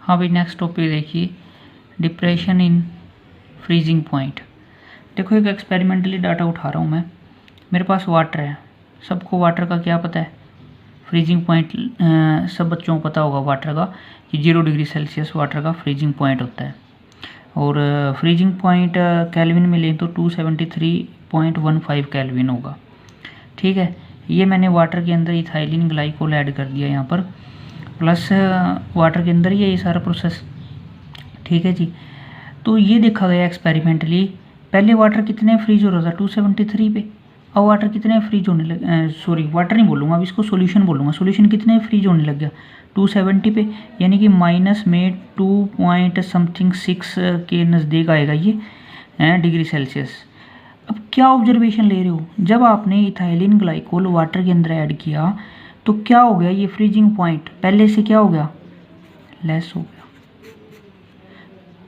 हाँ भाई, next topic देखिए, डिप्रेशन इन फ्रीजिंग पॉइंट। देखो एक एक्सपेरिमेंटली डाटा उठा रहा हूँ मैं। मेरे पास वाटर है, सबको वाटर का क्या पता है, फ्रीजिंग पॉइंट सब बच्चों को पता होगा वाटर का कि 0 डिग्री सेल्सियस वाटर का फ्रीजिंग पॉइंट होता है। और फ्रीजिंग पॉइंट केल्विन में लें तो 273.15 केल्विन होगा। ठीक है, ये मैंने वाटर के अंदर इथाइलिन ग्लाइकोल ऐड कर दिया यहाँ पर, प्लस वाटर के अंदर ही है ये सारा प्रोसेस। ठीक है जी, तो ये देखा गया एक्सपेरिमेंटली, पहले वाटर कितने फ्रीज हो रहा था 273 पे, अब वाटर कितने फ्रीज होने लगे, सॉरी वाटर नहीं बोलूँगा, अब इसको सॉल्यूशन बोलूँगा। सॉल्यूशन कितने फ्रीज होने लग गया 270 पे, यानी कि माइनस में 2 पॉइंट समथिंग 6 के नज़दीक आएगा ये डिग्री सेल्सियस। अब क्या ऑब्जर्वेशन ले रहे हो, जब आपने इथाइलिन ग्लाइकोल वाटर के अंदर ऐड किया तो क्या हो गया, ये फ्रीजिंग पॉइंट पहले से क्या हो गया, लेस हो गया।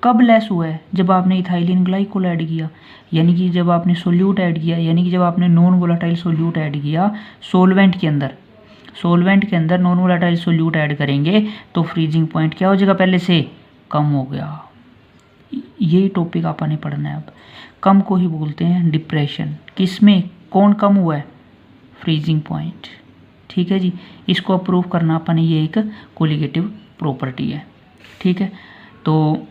कब लेस हुआ है, जब आपने इथाइलिन ग्लाइकोल ऐड किया, यानी कि जब आपने सोल्यूट ऐड किया, यानी कि जब आपने नॉन वोलेटाइल सोल्यूट ऐड किया सॉल्वेंट के अंदर। सॉल्वेंट के अंदर नॉन वोलेटाइल सोल्यूट ऐड करेंगे तो फ्रीजिंग पॉइंट क्या हो जाएगा, पहले से कम हो गया। यही टॉपिक आपने पढ़ना है अब। कम को ही बोलते हैं डिप्रेशन। किसमें कौन कम हुआ है, फ्रीजिंग पॉइंट। ठीक है जी, इसको अप्रूव करना अपन, ये एक कोलिगेटिव प्रॉपर्टी है। ठीक है, तो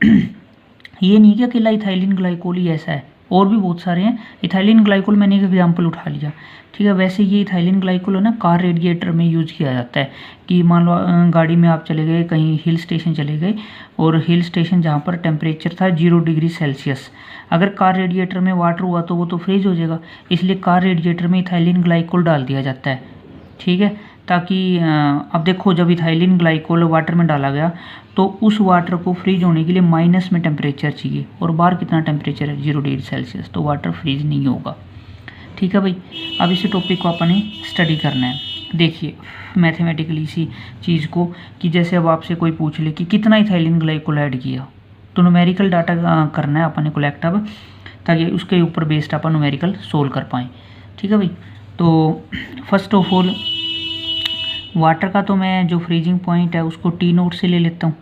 ये नहीं कि अकेला इथाइलिन ग्लाइकोल ही ऐसा है, और भी बहुत सारे हैं। इथाइलिन ग्लाइकोल मैंने एक एग्जांपल उठा लिया। ठीक है, वैसे ये इथाइलिन ग्लाइकोल है ना, कार रेडिएटर में यूज़ किया जाता है कि मान लो गाड़ी में आप चले गए, कहीं हिल स्टेशन चले गए, और हिल स्टेशन जहाँ पर टेम्परेचर था 0 डिग्री सेल्सियस, अगर कार रेडिएटर में वाटर हुआ तो वो तो फ्रीज हो जाएगा, इसलिए कार रेडिएटर में इथाइलिन ग्लाइकोल डाल दिया जाता है। ठीक है, ताकि अब देखो जब इथाइलिन ग्लाइकोल वाटर में डाला गया तो उस वाटर को फ्रीज होने के लिए माइनस में टेम्परेचर चाहिए, और बाहर कितना टेम्परेचर है 0 डिग्री सेल्सियस, तो वाटर फ्रीज नहीं होगा। ठीक है भाई, अब इसी टॉपिक को अपने स्टडी करना है। देखिए मैथमेटिकली इसी चीज़ को, कि जैसे अब आपसे कोई पूछ ले कि कितना इथाइलिन ग्लाइकोल ऐड किया, तो न्यूमेरिकल डाटा करना है अपने कलेक्ट अब, ताकि उसके ऊपर बेस्ड अपन न्यूमेरिकल सोल्व कर पाएँ। ठीक है भाई, तो फर्स्ट ऑफ ऑल वाटर का तो मैं जो फ्रीजिंग पॉइंट है उसको टी नोट से ले लेता हूँ,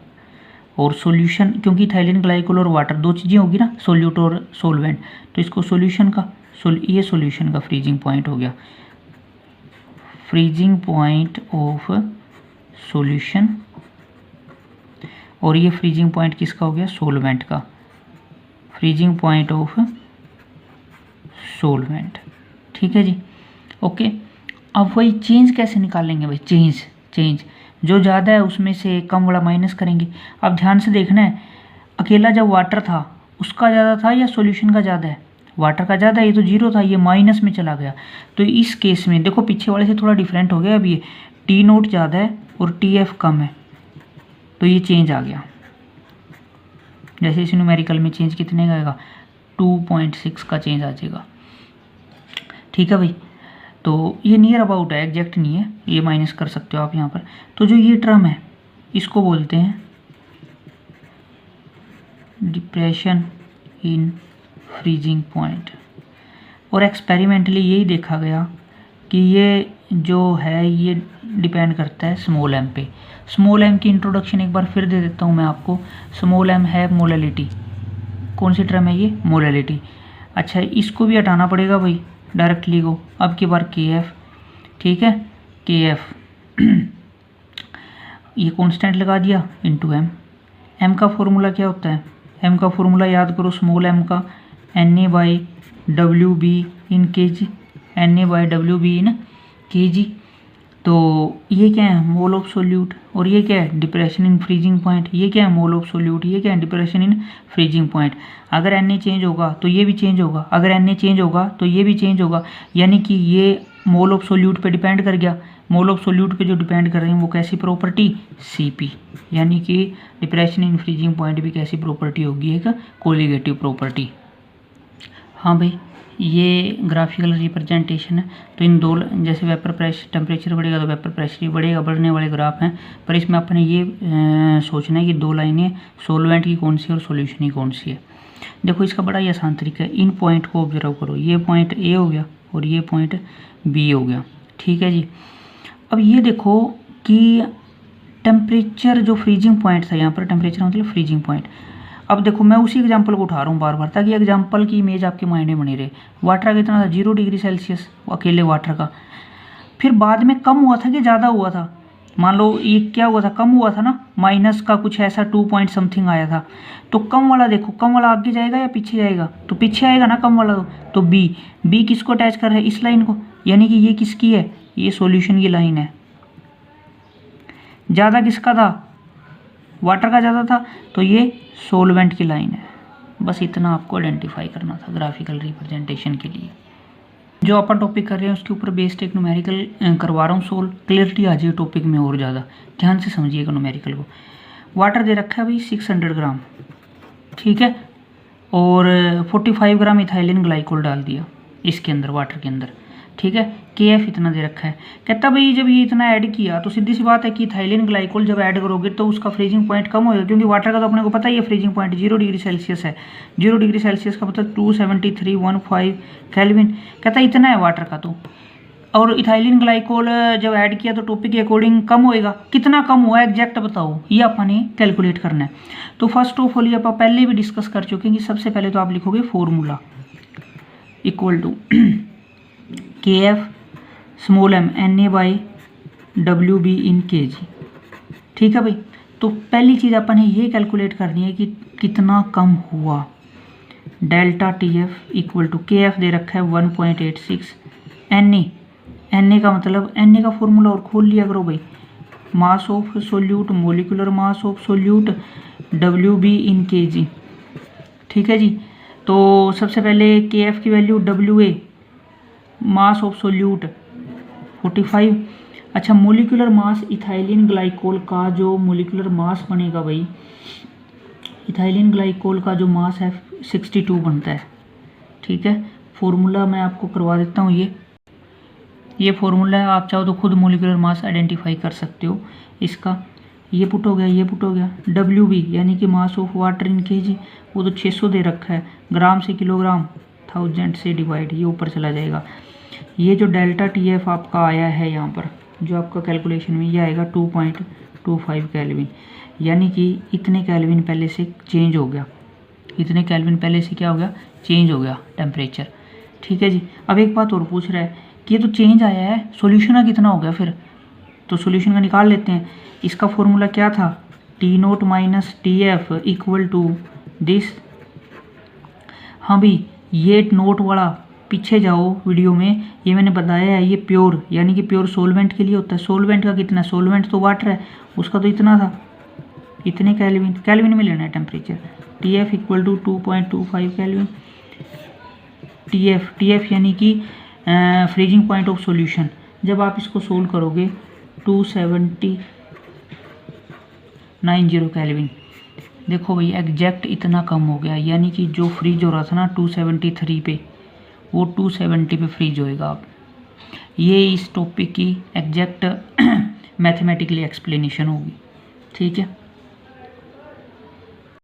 और सॉल्यूशन, क्योंकि इथाइलिन ग्लाइकोल और वाटर दो चीज़ें होगी ना, सोल्यूट और सोलवेंट, तो इसको सॉल्यूशन का ये सॉल्यूशन का फ्रीजिंग पॉइंट हो गया, फ्रीजिंग पॉइंट ऑफ सॉल्यूशन, और ये फ्रीजिंग पॉइंट किसका हो गया, सोलवेंट का, फ्रीजिंग पॉइंट ऑफ सोलवेंट। ठीक है जी, ओके। अब वही चेंज कैसे निकालेंगे भाई, चेंज जो ज़्यादा है उसमें से कम वाला माइनस करेंगे। अब ध्यान से देखना है, अकेला जब वाटर था उसका ज़्यादा था या सॉल्यूशन का ज़्यादा है, वाटर का ज़्यादा है, ये तो 0 था, ये माइनस में चला गया। तो इस केस में देखो पीछे वाले से थोड़ा डिफरेंट हो गया, अब ये टी नोट ज़्यादा है और टी एफ कम है, तो ये चेंज आ गया। जैसे इस न्यूमेरिकल में चेंज कितने का आएगा, 2.6 का चेंज आ जाएगा। ठीक है भाई, तो ये नियर अबाउट है, एग्जैक्ट नहीं है, ये माइनस कर सकते हो आप यहाँ पर। तो जो ये टर्म है इसको बोलते हैं डिप्रेशन इन फ्रीजिंग पॉइंट, और एक्सपेरिमेंटली यही देखा गया कि ये जो है ये डिपेंड करता है स्मॉल एम पे। स्मॉल एम की इंट्रोडक्शन एक बार फिर दे देता हूँ मैं आपको। स्मॉल एम है मोलैलिटी, कौन सी टर्म है ये, मोलैलिटी। अच्छा, इसको भी हटाना पड़ेगा भाई डायरेक्टली को, अब की बार के एफ। ठीक है, के एफ ये कांस्टेंट लगा दिया इनटू एम। एम का फॉर्मूला क्या होता है, एम का फॉर्मूला याद करो, स्मॉल एम का Na/WB in kg, Na/WB in kg। तो ये क्या है, मोल ऑफ सोल्यूट, और ये क्या है, डिप्रेशन इन फ्रीजिंग पॉइंट। ये क्या है, मोल ऑफ सोल्यूट, ये क्या है, डिप्रेशन इन फ्रीजिंग पॉइंट। अगर Na चेंज होगा तो ये भी चेंज होगा, अगर Na चेंज होगा तो ये भी चेंज होगा, यानी कि ये मोल ऑफ सोल्यूट पे डिपेंड कर गया। मोल ऑफ सोल्यूट पे जो डिपेंड कर रहे हैं वो कैसी प्रॉपर्टी, Cp, यानी कि डिप्रेशन इन फ्रीजिंग पॉइंट भी कैसी प्रॉपर्टी होगी, एक कोलिगेटिव प्रॉपर्टी। हाँ भाई, ये ग्राफिकल रिप्रेजेंटेशन है। तो इन दो, जैसे वेपर प्रेशर, टेम्परेचर बढ़ेगा तो वेपर प्रेशर भी बढ़ेगा, बढ़ने वाले ग्राफ हैं। पर इसमें अपने ये सोचना है कि दो लाइनें सॉल्वेंट की कौन सी है और सॉल्यूशन की कौन सी है। देखो इसका बड़ा ही आसान तरीका है, इन पॉइंट को ऑब्जर्व करो, ये पॉइंट ए हो गया और ये पॉइंट बी हो गया। ठीक है जी, अब ये देखो कि टेम्परेचर जो फ्रीजिंग पॉइंट था यहाँ पर, टेम्परेचर मतलब फ्रीजिंग पॉइंट। अब देखो मैं उसी एग्जांपल को उठा रहा हूँ बार बार, ताकि एग्जांपल की इमेज आपके माइंड में बनी रहे। वाटर का कितना था 0 डिग्री सेल्सियस अकेले वाटर का। फिर बाद में कम हुआ था कि ज़्यादा हुआ था, मान लो ये क्या हुआ था, कम हुआ था ना, माइनस का कुछ ऐसा 2 पॉइंट समथिंग आया था। तो कम वाला देखो, कम वाला आगे जाएगा या पीछे जाएगा, तो पीछे आएगा ना कम वाला। तो बी किसको अटैच कर रहा है, इस लाइन को, यानी कि ये किसकी है, ये सॉल्यूशन की लाइन है। ज़्यादा किसका था, वाटर का ज़्यादा था, तो ये सोलवेंट की लाइन है। बस इतना आपको आइडेंटिफाई करना था ग्राफिकल रिप्रेजेंटेशन के लिए। जो अपन टॉपिक कर रहे हैं उसके ऊपर बेस्ड एक न्यूमेरिकल करवा रहा हूँ सोल्व, क्लियरिटी आ जाए टॉपिक में और ज़्यादा। ध्यान से समझिएगा न्यूमेरिकल को। वाटर दे रखा है भाई 600 ग्राम, ठीक है, और 45 ग्राम इथाइलिन ग्लाइकोल डाल दिया इसके अंदर, वाटर के अंदर, ठीक है। KF इतना दे रखा है। कहता भाई जब ये इतना ऐड किया तो सीधी सी बात है कि इथाइलिन ग्लाइकोल जब ऐड करोगे तो उसका फ्रीजिंग पॉइंट कम होगा, क्योंकि वाटर का तो अपने को पता ही है फ्रीजिंग पॉइंट 0 डिग्री सेल्सियस है। 0 डिग्री सेल्सियस का मतलब 273.15 केल्विन। कहता है इतना है वाटर का तो, और इथाइलिन ग्लाइकोल जब ऐड किया तो टॉपिक के अकॉर्डिंग कम होएगा। कितना कम हुआ एग्जैक्ट बताओ, ये अपने कैलकुलेट करना है। तो फर्स्ट ऑफ ऑल ये आप पहले भी डिस्कस कर चुके हैं कि सबसे पहले तो आप लिखोगे formula equal to KF small m Na/WB in kg, ठीक है भाई। तो पहली चीज़ अपन ने ये कैलकुलेट करनी है कि कितना कम हुआ। Delta TF equal to KF दे रखा है 1.86, Na का मतलब Na का फॉर्मूला और खोल लिया करो भाई, mass of solute, molecular mass of solute, WB in kg, ठीक है जी। तो सबसे पहले KF की value, WA mass of solute 45। अच्छा, मोलिकुलर मास इथाइलिन ग्लाइकोल का जो मोलिकुलर मास बनेगा भाई, इथाइलिन ग्लाइकोल का जो मास है 62 बनता है, ठीक है। फॉर्मूला मैं आपको करवा देता हूँ, ये फॉर्मूला है, आप चाहो तो खुद मोलिकुलर मास आइडेंटिफाई कर सकते हो इसका। ये पुट हो गया, ये पुट हो गया। WB यानी कि mass of water in kg, वो तो 600 दे रखा है, ग्राम से किलोग्राम 1000 से डिवाइड, ये ऊपर चला जाएगा। ये जो डेल्टा TF आपका आया है यहाँ पर, जो आपका कैलकुलेशन में ये आएगा 2.25 केल्विन, यानी कि इतने केल्विन पहले से चेंज हो गया, इतने केल्विन पहले से क्या हो गया, चेंज हो गया टेम्परेचर, ठीक है जी। अब एक बात और पूछ रहा है कि ये तो चेंज आया है, सोल्यूशन का कितना हो गया फिर, तो सोल्यूशन का निकाल लेते हैं। इसका फॉर्मूला क्या था, T0 minus TF equal to this. हाँ भाई, ये नोट वाला पीछे जाओ वीडियो में, ये मैंने बताया है, ये प्योर यानी कि प्योर सोलवेंट के लिए होता है। सोलवेंट का कितना, सोलवेंट तो वाटर है, उसका तो इतना था, इतने केल्विन में लेना है temperature. TF equal to 2.25 kelvin. TF यानी कि फ्रीजिंग पॉइंट ऑफ सॉल्यूशन। जब आप इसको सोल्व करोगे 27090 केल्विन, देखो भाई एग्जैक्ट इतना कम हो गया, यानी कि जो फ्रीज हो रहा था ना 273 पे, वो 270 पे फ्रीज होएगा। आप ये इस टॉपिक की एग्जैक्ट मैथमेटिकली एक्सप्लेनेशन होगी, ठीक है।